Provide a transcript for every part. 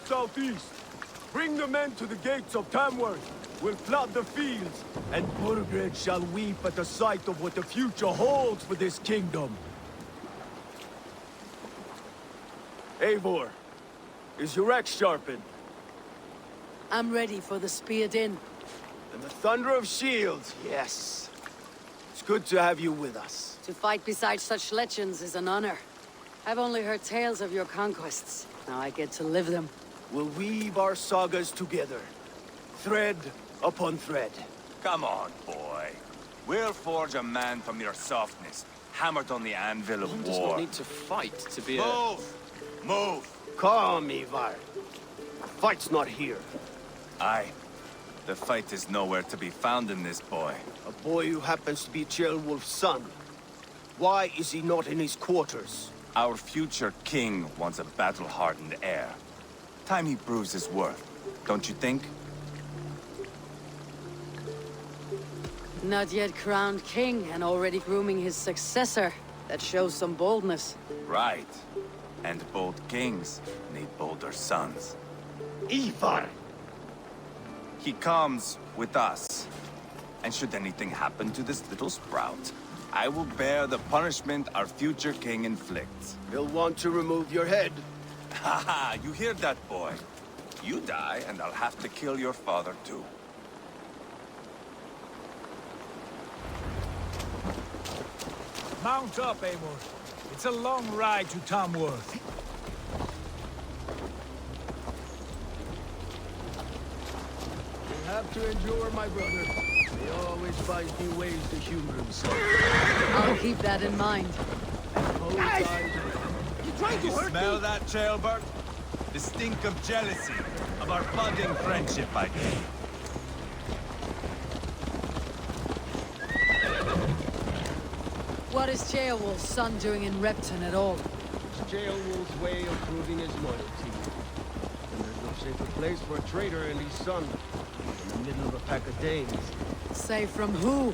southeast. Bring the men to the gates of Tamworth. We'll flood the fields, and Burgred shall weep at the sight of what the future holds for this kingdom. Eivor, is your axe sharpened? I'm ready for the speared in. And the thunder of shields, yes. It's good to have you with us. To fight beside such legends is an honor. I've only heard tales of your conquests. Now I get to live them. We'll weave our sagas together, thread upon thread. Come on, boy. We'll forge a man from your softness, hammered on the anvil of One war. does not need to fight to be a... Move! Move! Calm, Ivarr. The fight's not here. Aye. The fight is nowhere to be found in this boy. A boy who happens to be Ceolwulf's son. Why is he not in his quarters? Our future king wants a battle-hardened heir. Time he proves his worth, don't you think? Not yet crowned king and already grooming his successor. That shows some boldness. Right. And bold kings need bolder sons. Ivarr! He comes with us. And should anything happen to this little sprout, I will bear the punishment our future king inflicts. He'll want to remove your head. Haha, you hear that, boy? You die, and I'll have to kill your father, too. Mount up, Eivor. It's a long ride to Tamworth. You have to endure, my brother. He always finds new ways to humor himself. I'll keep that in mind. You smell that, Ceolbert? The stink of jealousy, of our budding friendship, I think. What is Ceolwulf's son doing in Repton at all? It's Ceolwulf's way of proving his loyalty. And there's no safer place for a traitor and his son in the middle of a pack of Danes. Say from who?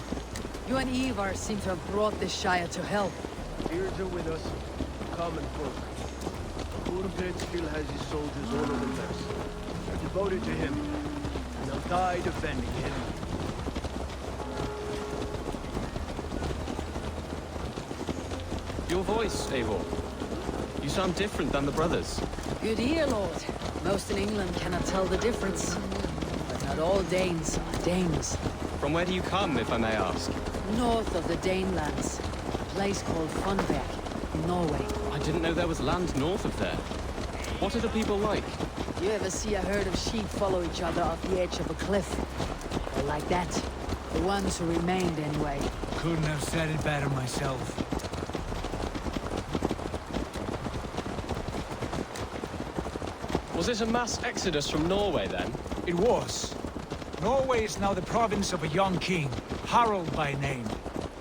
You and Ivarr seem to have brought this Shire to help. Fears are with us, common folk. Burgred still has his soldiers all over Mercian. They're devoted to him, and they'll die defending him. Your voice, Eivor. You sound different than the brothers. Good ear, Lord. Most in England cannot tell the difference. But not all Danes are Danes. From where do you come, if I may ask? North of the Danelands. A place called Funberg, in Norway. I didn't know there was land north of there. What are the people like? You ever see a herd of sheep follow each other off the edge of a cliff? They're like that. The ones who remained, anyway. Couldn't have said it better myself. Was it a mass exodus from Norway, then? It was. Norway is now the province of a young king, Harald by name.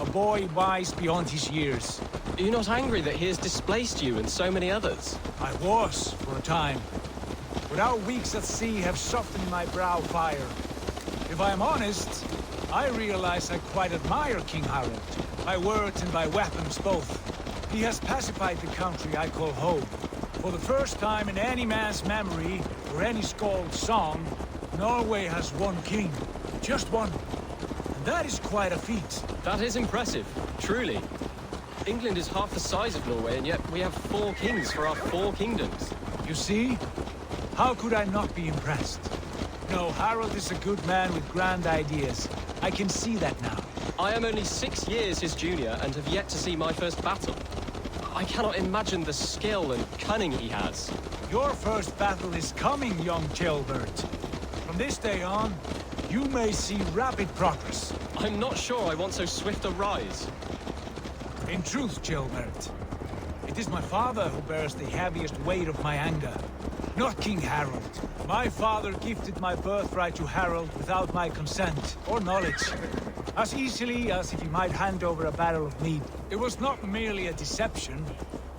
A boy wise beyond his years. Are you not angry that he has displaced you and so many others? I was, for a time. But our weeks at sea have softened my brow fire. If I am honest, I realize I quite admire King Harald. By words and by weapons both. He has pacified the country I call home. For the first time in any man's memory, or any skald's song, Norway has one king. Just one. And that is quite a feat. That is impressive, truly. England is half the size of Norway, and yet we have 4 kings for our 4 kingdoms. You see? How could I not be impressed? No, Harald is a good man with grand ideas. I can see that now. I am only 6 years his junior and have yet to see my first battle. I cannot imagine the skill and cunning he has. Your first battle is coming, young Ceolbert. From this day on, you may see rapid progress. I'm not sure I want so swift a rise. In truth, Ceolbert, it is my father who bears the heaviest weight of my anger, not King Harald. My father gifted my birthright to Harald without my consent or knowledge, as easily as if he might hand over a barrel of mead. It was not merely a deception,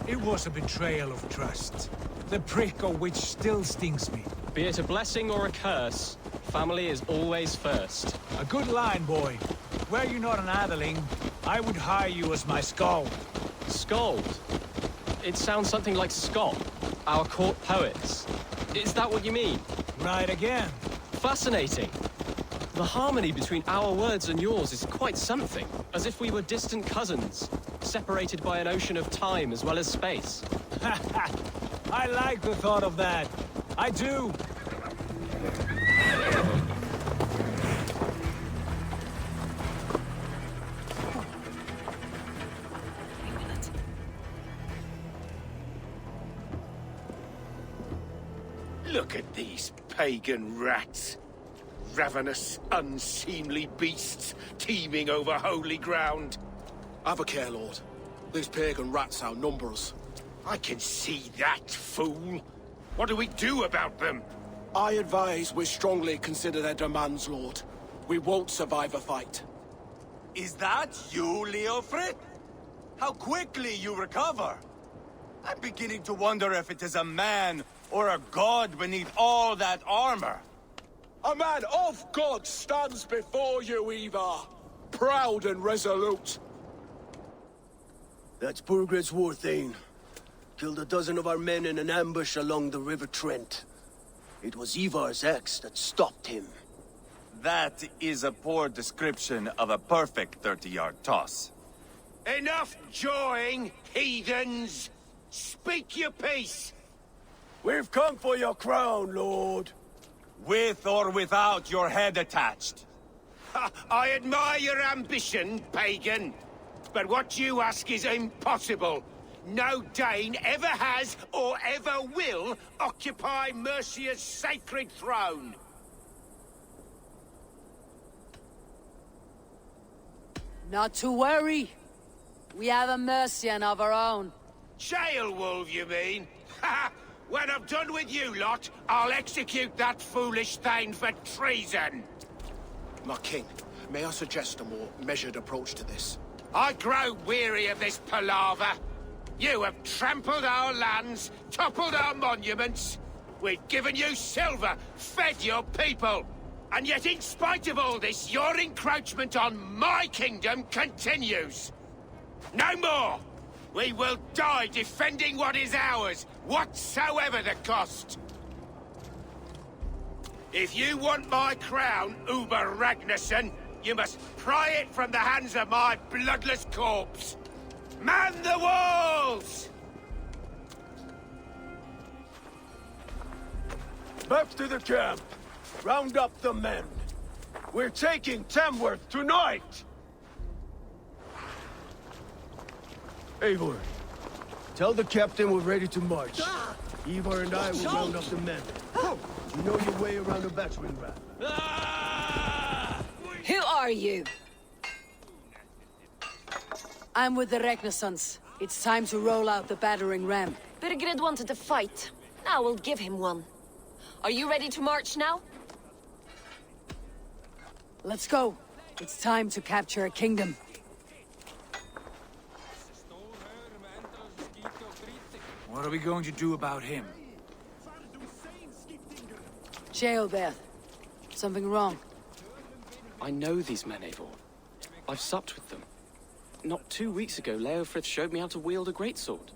it was a betrayal of trust, the prick of which still stings me. Be it a blessing or a curse, family is always first. A good line, boy. Were you not an atheling, I would hire you as my skald. Skald? It sounds something like Scott. Our court poets. Is that what you mean? Right again. Fascinating. The harmony between our words and yours is quite something. As if we were distant cousins, separated by an ocean of time as well as space. I like the thought of that. I do. Look at these pagan rats. Ravenous, unseemly beasts teeming over holy ground. Have a care, Lord. These pagan rats outnumber us. I can see that, fool. What do we do about them? I advise we strongly consider their demands, Lord. We won't survive a fight. Is that you, Leofrid? How quickly you recover! I'm beginning to wonder if it is a man or a god beneath all that armor. A man of God stands before you, Ivarr. Proud and resolute. That's Burgred's war thane. Killed a dozen of our men in an ambush along the River Trent. It was Ivar's axe that stopped him. That is a poor description of a perfect 30-yard toss. Enough jawing, heathens! Speak your piece! We've come for your crown, Lord. With or without your head attached. Ha, I admire your ambition, pagan. But what you ask is impossible. No Dane ever has or ever will occupy Mercia's sacred throne. Not to worry. We have a Mercian of our own. Jail wolf, you mean? Ha! When I'm done with you lot, I'll execute that foolish thing for treason. My king, may I suggest a more measured approach to this? I grow weary of this palaver. You have trampled our lands, toppled our monuments. We've given you silver, fed your people. And yet in spite of all this, your encroachment on my kingdom continues. No more! We will die defending what is ours, whatsoever the cost. If you want my crown, Ubba Ragnarsson, you must pry it from the hands of my bloodless corpse. Man the walls! Back to the camp. Round up the men. We're taking Tamworth tonight! Eivor, tell the captain we're ready to march. Ivarr and I will round up the men. You know your way around a battering ram. Who are you? I'm with the Ragnarsons. It's time to roll out the battering ram. Burgred wanted to fight. Now we'll give him one. Are you ready to march now? Let's go. It's time to capture a kingdom. What are we going to do about him? Jail there. Something wrong. I know these men, Eivor. I've supped with them. Not 2 weeks ago, Leofrid showed me how to wield a greatsword.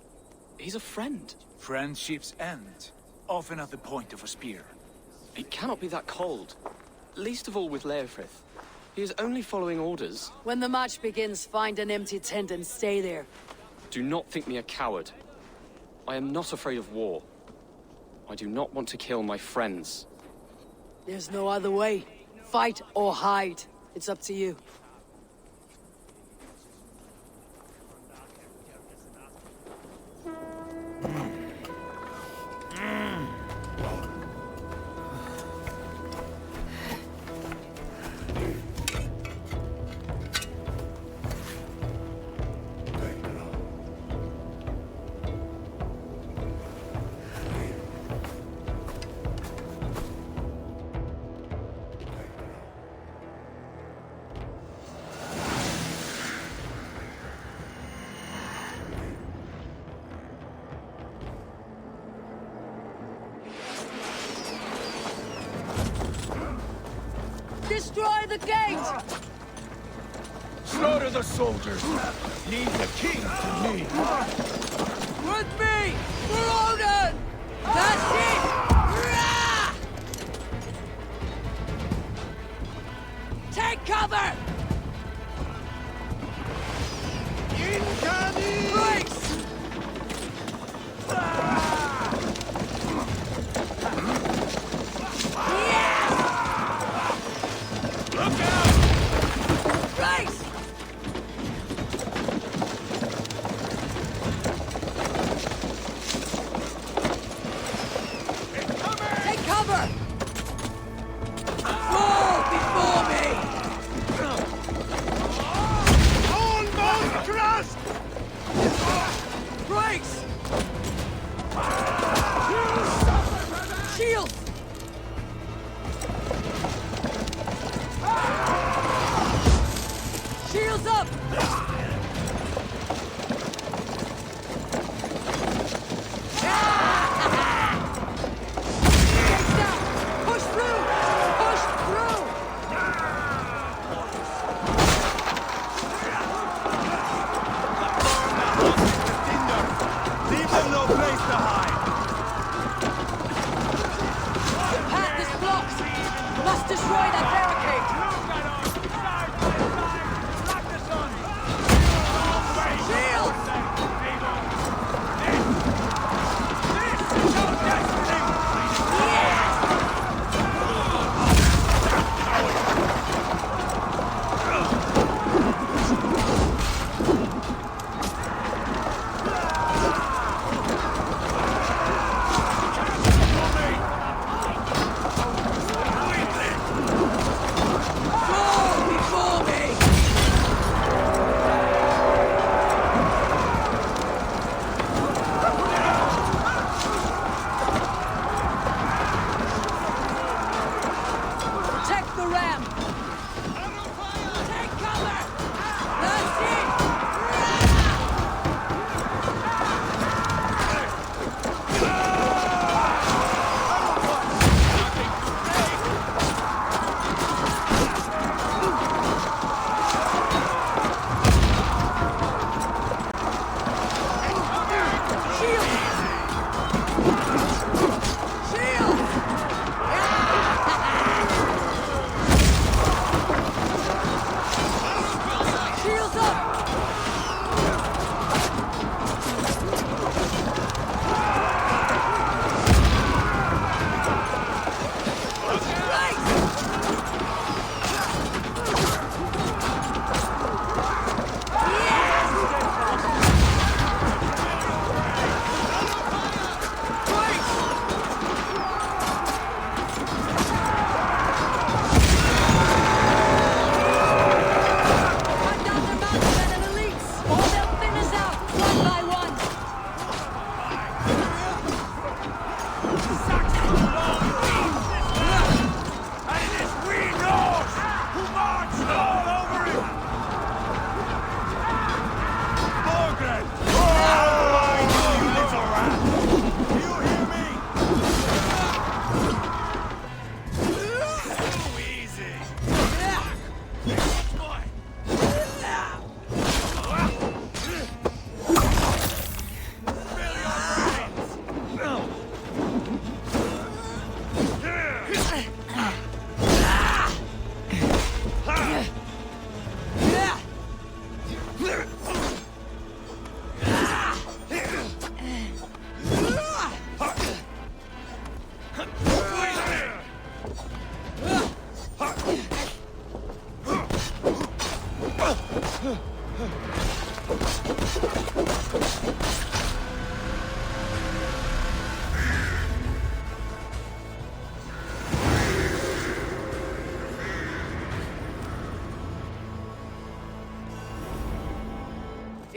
He's a friend. Friendships end, often at the point of a spear. It cannot be that cold. Least of all with Leofrid. He is only following orders. When the march begins, find an empty tent and stay there. Do not think me a coward. I am not afraid of war. I do not want to kill my friends. There's no other way. Fight or hide. It's up to you. Destroy the gate! Slaughter the soldiers! Leave the king to me! With me! For Odin!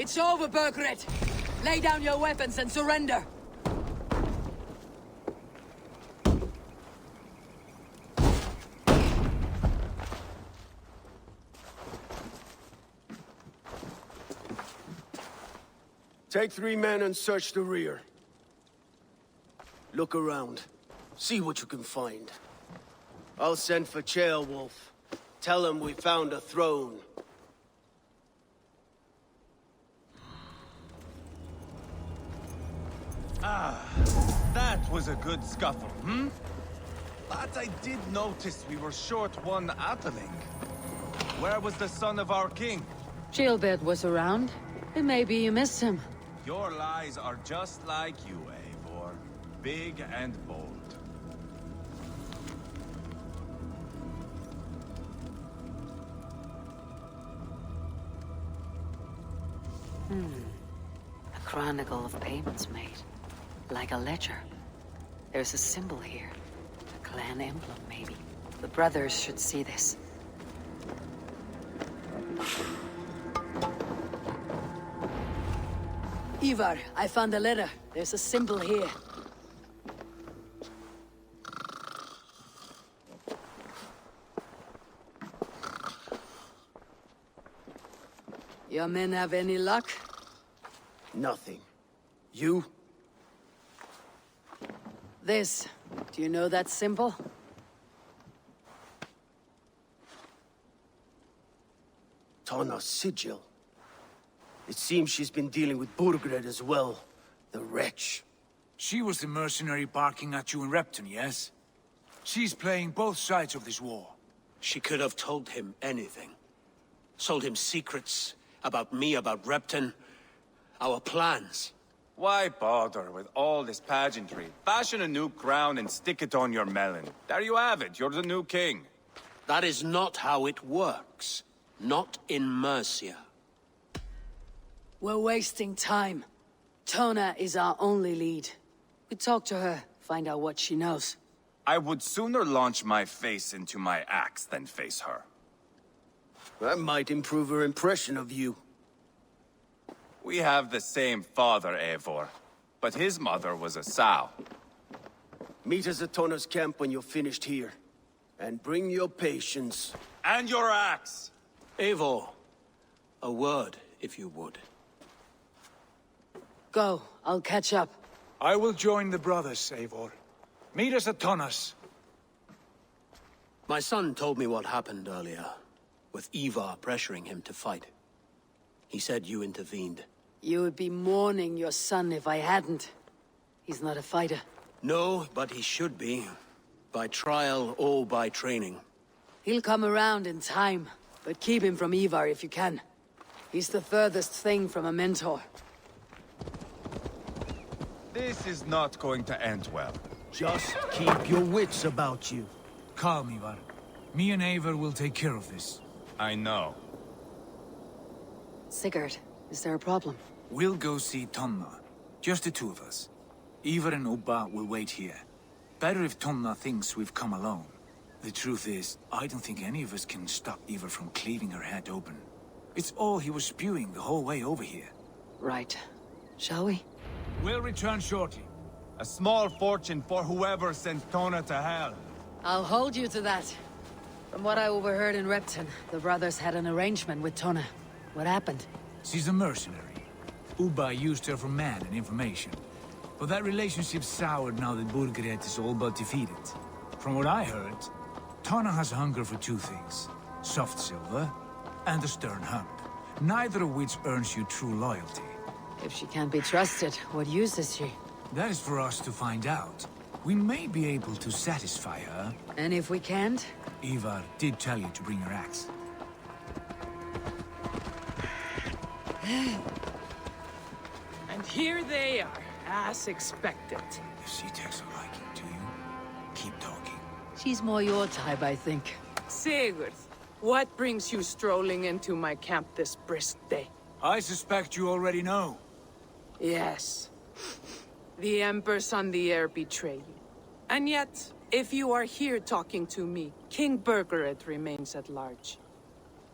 It's over, Bergeret! Lay down your weapons and surrender! Take 3 men and search the rear. Look around. See what you can find. I'll send for Ceolwulf. Tell him we found a throne. That was a good scuffle, hmm? But I did notice we were short one Atheling. Where was the son of our king? Gilbert was around. And maybe you missed him. Your lies are just like you, Eivor. Big and bold. A chronicle of payments made. Like a ledger. There's a symbol here. A clan emblem, maybe. The brothers should see this. Ivarr, I found a letter. There's a symbol here. Your men have any luck? Nothing. You? This. Do you know that symbol? Tana's sigil. It seems she's been dealing with Burgred as well. The wretch. She was the mercenary barking at you in Repton, yes? She's playing both sides of this war. She could have told him anything. Sold him secrets about me, about Repton, our plans. Why bother with all this pageantry? Fashion a new crown and stick it on your melon. There you have it, you're the new king. That is not how it works. Not in Mercia. We're wasting time. Tona is our only lead. We talk to her, find out what she knows. I would sooner launch my face into my axe than face her. That might improve her impression of you. We have the same father, Eivor, but his mother was a sow. Meet us at Tona's camp when you're finished here. And bring your patience. And your axe! Eivor, a word, if you would. Go, I'll catch up. I will join the brothers, Eivor. Meet us at Tonas. My son told me what happened earlier, with Ivarr pressuring him to fight. He said you intervened. You would be mourning your son if I hadn't. He's not a fighter. No, but he should be. By trial or by training. He'll come around in time, but keep him from Ivarr if you can. He's the furthest thing from a mentor. This is not going to end well. Just keep your wits about you. Calm, Ivarr. Me and Eivor will take care of this. I know. Sigurd, is there a problem? We'll go see Tonna. Just the two of us. Ivarr and Ubba will wait here. Better if Tonna thinks we've come alone. The truth is, I don't think any of us can stop Ivarr from cleaving her head open. It's all he was spewing the whole way over here. Right. Shall we? We'll return shortly. A small fortune for whoever sent Tona to hell. I'll hold you to that. From what I overheard in Repton, the brothers had an arrangement with Tona. What happened? She's a mercenary. Ubba used her for man and information. But that relationship soured now that Burgred is all but defeated. From what I heard, Tona has hunger for two things. Soft silver and a stern hand. Neither of which earns you true loyalty. If she can't be trusted, what use is she? That is for us to find out. We may be able to satisfy her. And if we can't? Ivarr did tell you to bring your axe. And here they are, as expected. If she takes a liking to you, keep talking. She's more your type, I think. Sigurd, what brings you strolling into my camp this brisk day? I suspect you already know. Yes. The Emperor's on the air betray you. And yet, if you are here talking to me, King Bergeret remains at large.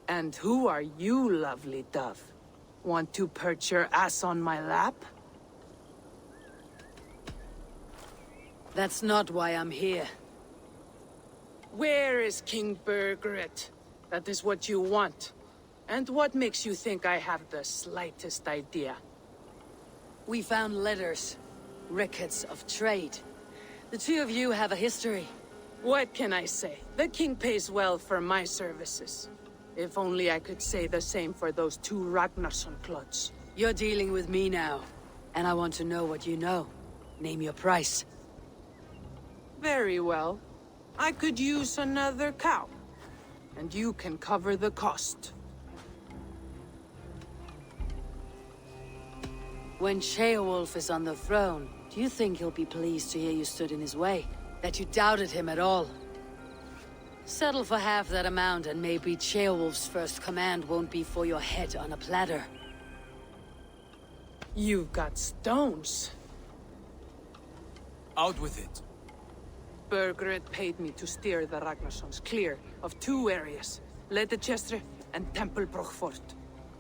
And who are you, lovely dove? Want to perch your ass on my lap? That's not why I'm here. Where is King Bergeret? That is what you want. And what makes you think I have the slightest idea? We found letters. Records of trade. The two of you have a history. What can I say? The king pays well for my services. If only I could say the same for those two Ragnarsson clods. You're dealing with me now, and I want to know what you know. Name your price. Very well. I could use another cow. And you can cover the cost. When Ceolwulf is on the throne, do you think he'll be pleased to hear you stood in his way? That you doubted him at all? Settle for half that amount and maybe Ceolwulf's first command won't be for your head on a platter. You've got stones. Out with it. Bergeret paid me to steer the Ragnarssons clear of two areas, LEDECESTRE and Tempelbroch Fort.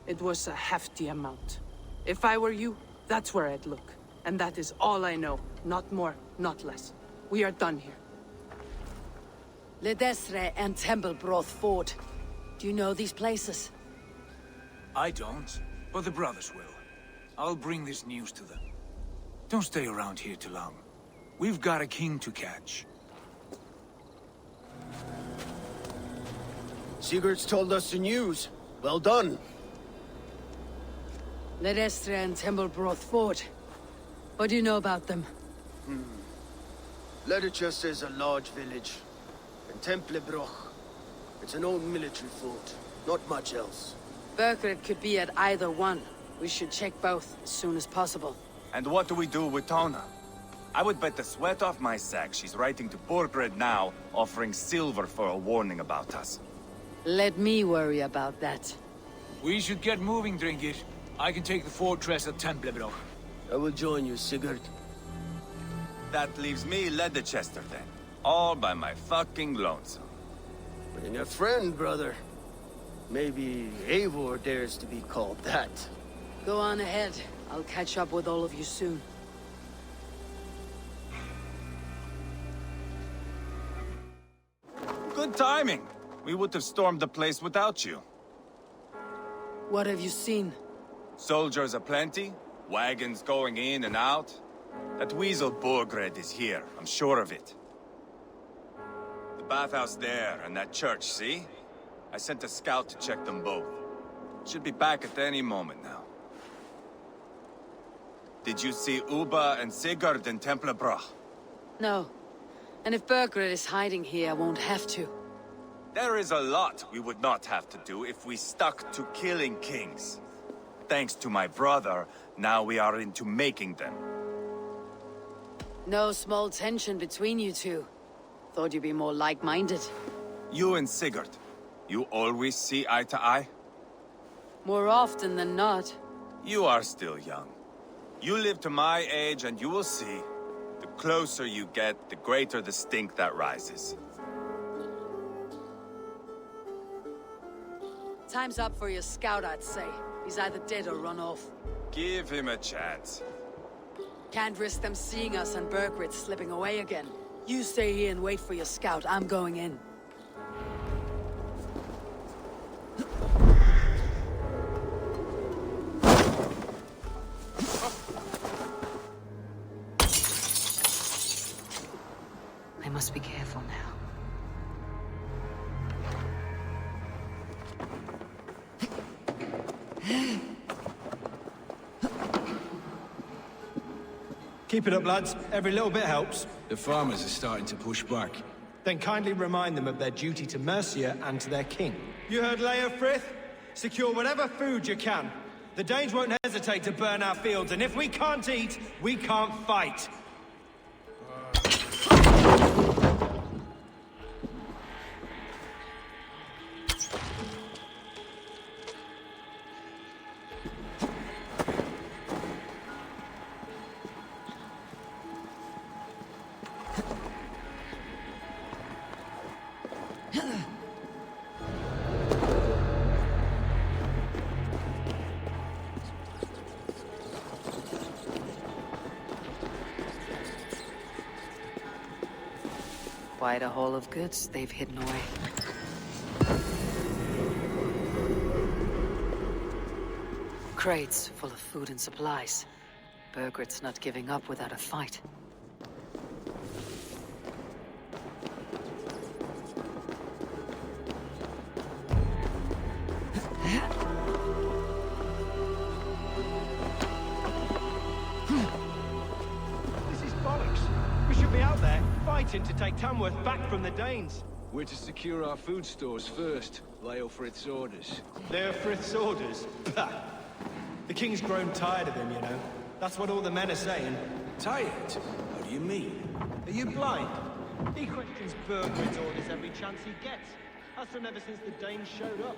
It was a hefty amount. If I were you, that's where I'd look. And that is all I know. Not more, not less. We are done here. LEDECESTRE and Tempelbroch Fort. Do you know these places? I don't, but the brothers will. I'll bring this news to them. Don't stay around here too long. We've got a king to catch. Sigurd's told us the news. Well done. LEDECESTRE and Tempelbroch Fort. What do you know about them? LEDECESTRE is a large village. And Tempelbroch, it's an old military fort. Not much else. Bergeret could be at either one. We should check both as soon as possible. And what do we do with Tona? I would bet the sweat off my sack she's writing to Borgred now, offering silver for a warning about us. Let me worry about that. We should get moving, Drinkit. I can take the fortress at Tempelbroch. I will join you, Sigurd. That leaves me LEDECESTRE then. All by my fucking lonesome. Bring a friend, brother. Maybe Eivor dares to be called that. Go on ahead. I'll catch up with all of you soon. Good timing. We would have stormed the place without you. What have you seen? Soldiers aplenty, wagons going in and out. That weasel Borgred is here, I'm sure of it. The bathhouse there and that church, see? I sent a scout to check them both. Should be back at any moment now. Did you see Ubba and Sigurd in Tempelbroch? No. And if Bergeret is hiding here, I won't have to. There is a lot we would not have to do if we stuck to killing kings. Thanks to my brother, now we are into making them. No small tension between you two. Thought you'd be more like-minded. You and Sigurd, you always see eye to eye? More often than not. You are still young. You live to my age and you will see. The closer you get, the greater the stink that rises. Time's up for your scout, I'd say. He's either dead or run off. Give him a chance. Can't risk them seeing us and Bergeret slipping away again. You stay here and wait for your scout. I'm going in. I must be careful now. Keep it up, lads. Every little bit helps. The farmers are starting to push back. Then kindly remind them of their duty to Mercia and to their king. You heard Leia Frith? Secure whatever food you can. The Danes won't hesitate to burn our fields, and if we can't eat, we can't fight. Quite a haul of goods they've hidden away. Crates full of food and supplies. Bergred's not giving up without a fight. This is bollocks. We should be out there, fighting to take Tamworth back from the Danes. We're to secure our food stores first. Leofrith's orders. Leofrith's orders? Bah! The king's grown tired of him, you know. That's what all the men are saying. Tired? How do you mean? Are you blind? He questions Bergred's orders every chance he gets. Has done ever since the Danes showed up.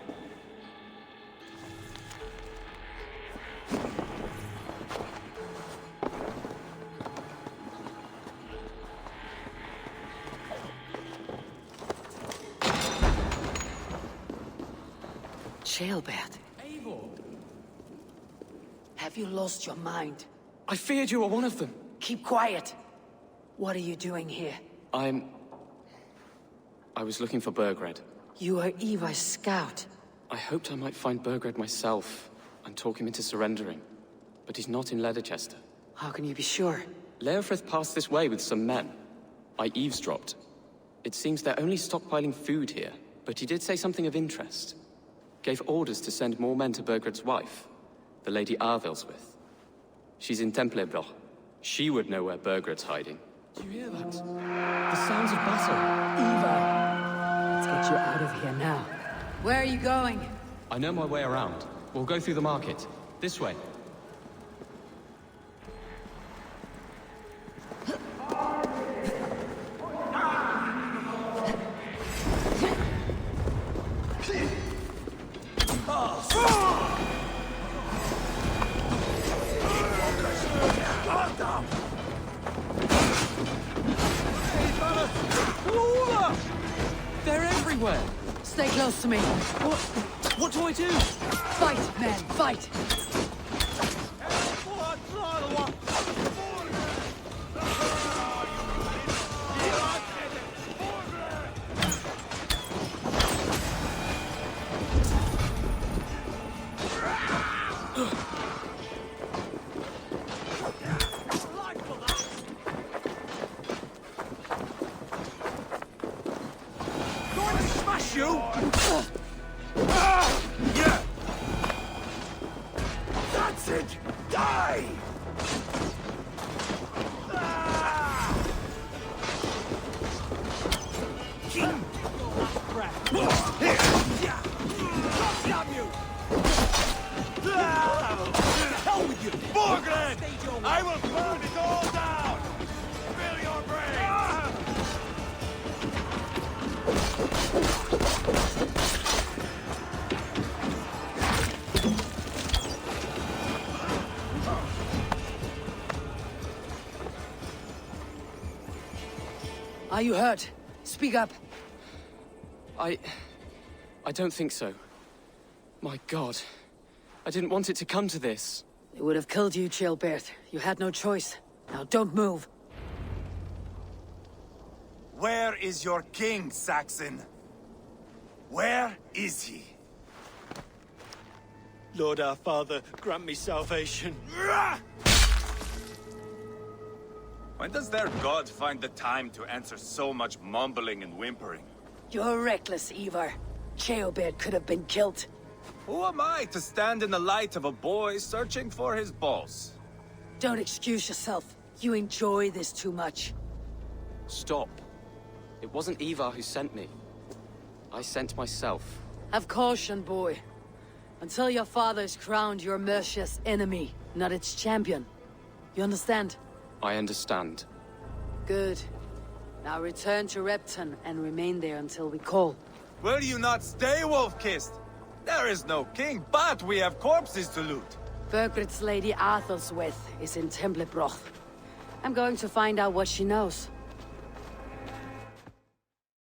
Jailbird. Eivor! Have you lost your mind? I feared you were one of them. Keep quiet! What are you doing here? I was looking for Bergred. You are Ivar's scout. I hoped I might find Bergred myself and talk him into surrendering. But he's not in LEDECESTRE. How can you be sure? Leofrith passed this way with some men. I eavesdropped. It seems they're only stockpiling food here, but he did say something of interest. Gave orders to send more men to Bergred's wife, the Lady Arvilswith. She's in Templebroch. She would know where Bergred's hiding. Do you hear that? The sounds of battle. Ivarr! Let's get you out of here now. Where are you going? I know my way around. We'll go through the market. This way. They're everywhere! Stay close to me. What do I do? Fight, man, fight! Yeah! That's it! Die! Borgred! I will burn it all down! Spill your brains! Are you hurt? Speak up. I don't think so. My God. I didn't want it to come to this. They would have killed you, Jailbird. You had no choice. Now don't move. Where is your king, Saxon? Where is he? Lord our Father, grant me salvation. When does their god find the time to answer so much mumbling and whimpering? You're reckless, Ivarr. Jailbird could have been killed. Who am I to stand in the light of a boy searching for his boss? Don't excuse yourself. You enjoy this too much. Stop. It wasn't Ivarr who sent me. I sent myself. Have caution, boy. Until your father's crowned your Mercia's enemy, not its champion. You understand? I understand. Good. Now return to Repton and remain there until we call. Will you not stay, Wolf-Kissed? There is no king, but we have corpses to loot. Bergred's Lady Arvilswith is in Templebroch. I'm going to find out what she knows.